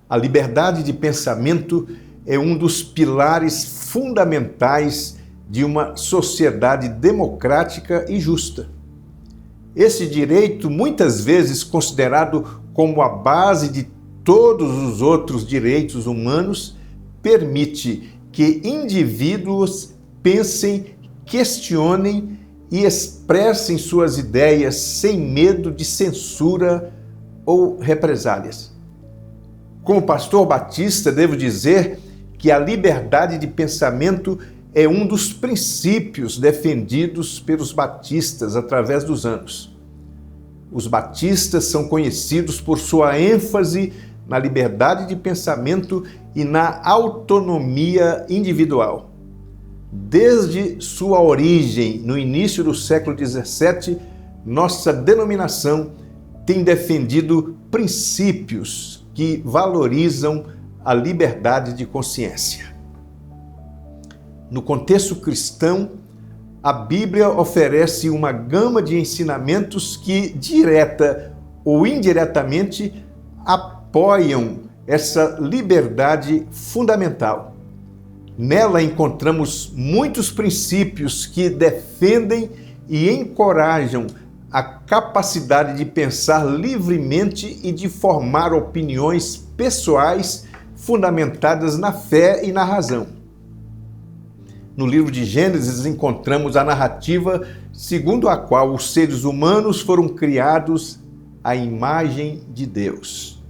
A liberdade de pensamento é um dos pilares fundamentais de uma sociedade democrática e justa. Esse direito, muitas vezes considerado como a base de todos os outros direitos humanos, permite que indivíduos pensem, questionem e expressem suas ideias sem medo de censura ou represálias. Como pastor batista, devo dizer que a liberdade de pensamento é um dos princípios defendidos pelos batistas através dos anos. Os batistas são conhecidos por sua ênfase na liberdade de pensamento e na autonomia individual. Desde sua origem, no início do século XVII, nossa denominação tem defendido princípios que valorizam a liberdade de consciência. No contexto cristão, a Bíblia oferece uma gama de ensinamentos que, direta ou indiretamente, apoiam essa liberdade fundamental. Nela encontramos muitos princípios que defendem e encorajam a capacidade de pensar livremente e de formar opiniões pessoais fundamentadas na fé e na razão. No livro de Gênesis encontramos a narrativa segundo a qual os seres humanos foram criados à imagem de Deus.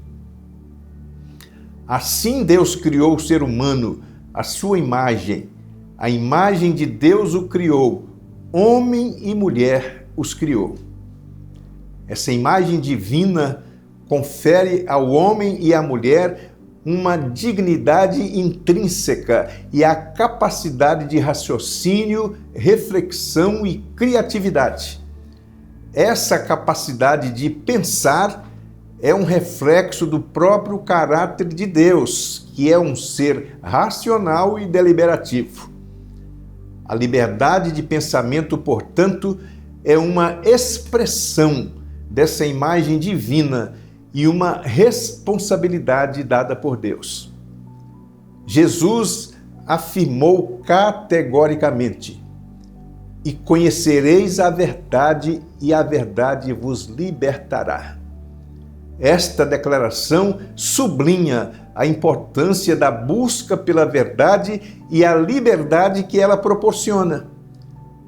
Assim Deus criou o ser humano à sua imagem. A imagem de Deus o criou, homem e mulher os criou. Essa imagem divina confere ao homem e à mulher uma dignidade intrínseca e a capacidade de raciocínio, reflexão e criatividade. Essa capacidade de pensar é um reflexo do próprio caráter de Deus, que é um ser racional e deliberativo. A liberdade de pensamento, portanto, é uma expressão dessa imagem divina e uma responsabilidade dada por Deus. Jesus afirmou categoricamente: "E conhecereis a verdade, e a verdade vos libertará." Esta declaração sublinha a importância da busca pela verdade e a liberdade que ela proporciona.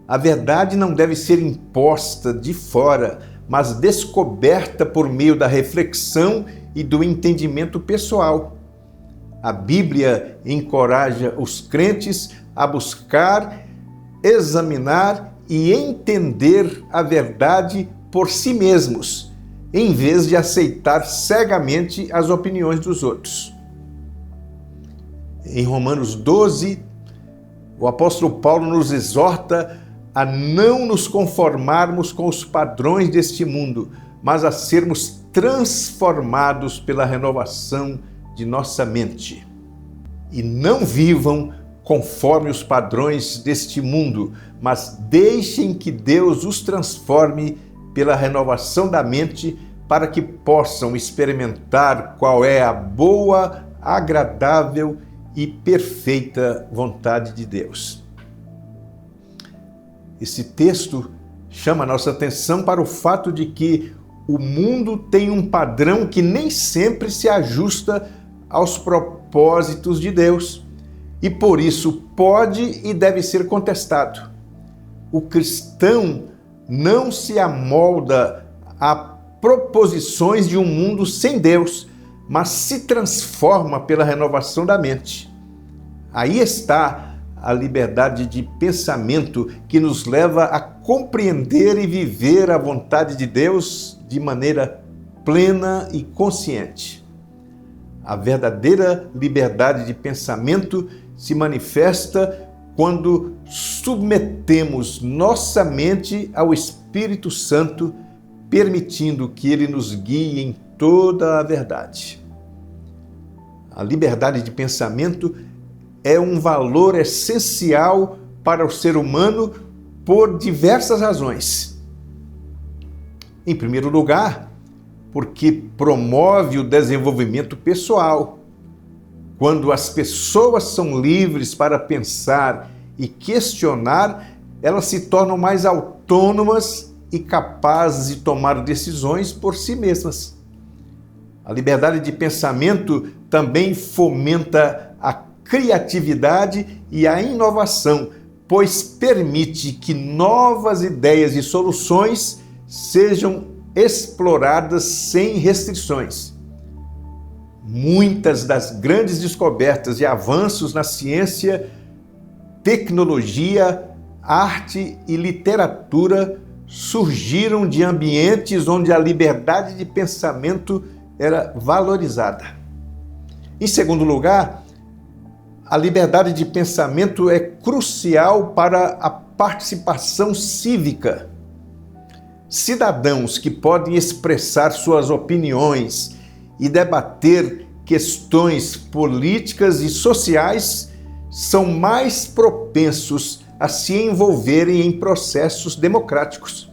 A verdade não deve ser imposta de fora, mas descoberta por meio da reflexão e do entendimento pessoal. A Bíblia encoraja os crentes a buscar, examinar e entender a verdade por si mesmos, em vez de aceitar cegamente as opiniões dos outros. Em Romanos 12, o apóstolo Paulo nos exorta a não nos conformarmos com os padrões deste mundo, mas a sermos transformados pela renovação de nossa mente. E não vivam conforme os padrões deste mundo, mas deixem que Deus os transforme pela renovação da mente, para que possam experimentar qual é a boa, agradável e perfeita vontade de Deus. Esse texto chama a nossa atenção para o fato de que o mundo tem um padrão que nem sempre se ajusta aos propósitos de Deus e, por isso, pode e deve ser contestado. O cristão não se amolda a proposições de um mundo sem Deus, mas se transforma pela renovação da mente. Aí está a liberdade de pensamento que nos leva a compreender e viver a vontade de Deus de maneira plena e consciente. A verdadeira liberdade de pensamento se manifesta quando submetemos nossa mente ao Espírito Santo, permitindo que ele nos guie em toda a verdade. A liberdade de pensamento é um valor essencial para o ser humano por diversas razões. Em primeiro lugar, porque promove o desenvolvimento pessoal. Quando as pessoas são livres para pensar e questionar, elas se tornam mais autônomas e capazes de tomar decisões por si mesmas. A liberdade de pensamento também fomenta a criatividade e a inovação, pois permite que novas ideias e soluções sejam exploradas sem restrições. Muitas das grandes descobertas e avanços na ciência, tecnologia, arte e literatura surgiram de ambientes onde a liberdade de pensamento era valorizada. Em segundo lugar, a liberdade de pensamento é crucial para a participação cívica. Cidadãos que podem expressar suas opiniões e debater questões políticas e sociais são mais propensos a se envolverem em processos democráticos.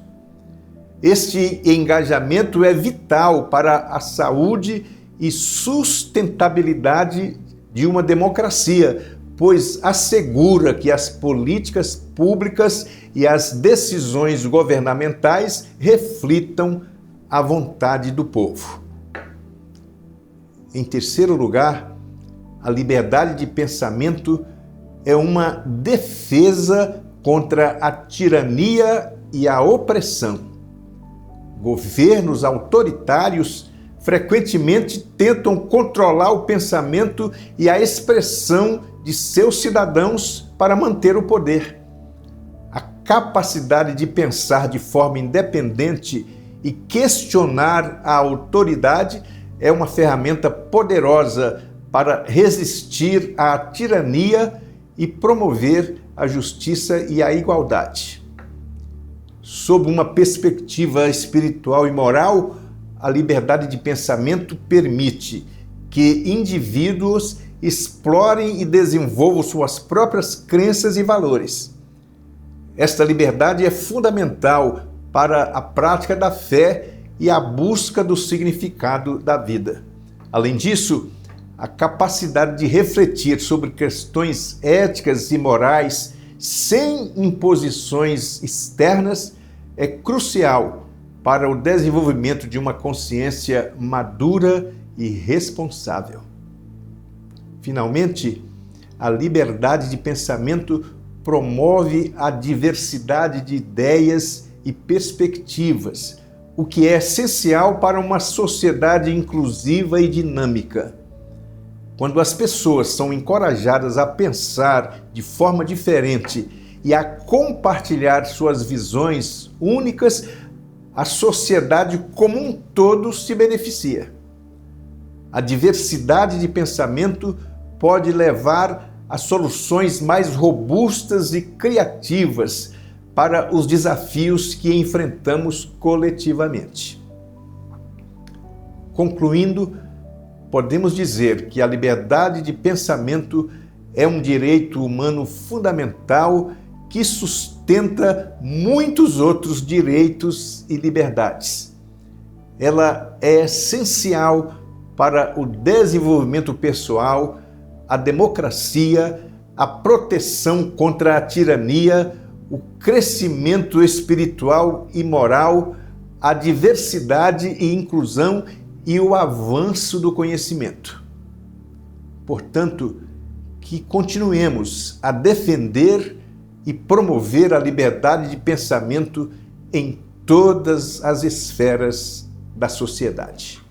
Este engajamento é vital para a saúde e sustentabilidade de uma democracia, pois assegura que as políticas públicas e as decisões governamentais reflitam a vontade do povo. Em terceiro lugar, a liberdade de pensamento é uma defesa contra a tirania e a opressão. Governos autoritários frequentemente tentam controlar o pensamento e a expressão de seus cidadãos para manter o poder. A capacidade de pensar de forma independente e questionar a autoridade é uma ferramenta poderosa para resistir à tirania e promover a justiça e a igualdade. Sob uma perspectiva espiritual e moral, a liberdade de pensamento permite que indivíduos explorem e desenvolvam suas próprias crenças e valores. Esta liberdade é fundamental para a prática da fé e a busca do significado da vida. Além disso, a capacidade de refletir sobre questões éticas e morais sem imposições externas é crucial para o desenvolvimento de uma consciência madura e responsável. Finalmente, a liberdade de pensamento promove a diversidade de ideias e perspectivas, o que é essencial para uma sociedade inclusiva e dinâmica. Quando as pessoas são encorajadas a pensar de forma diferente e a compartilhar suas visões únicas, a sociedade como um todo se beneficia. A diversidade de pensamento pode levar a soluções mais robustas e criativas para os desafios que enfrentamos coletivamente. Concluindo, podemos dizer que a liberdade de pensamento é um direito humano fundamental que sustenta muitos outros direitos e liberdades. Ela é essencial para o desenvolvimento pessoal, a democracia, a proteção contra a tirania, o crescimento espiritual e moral, a diversidade e inclusão e o avanço do conhecimento. Portanto, que continuemos a defender e promover a liberdade de pensamento em todas as esferas da sociedade.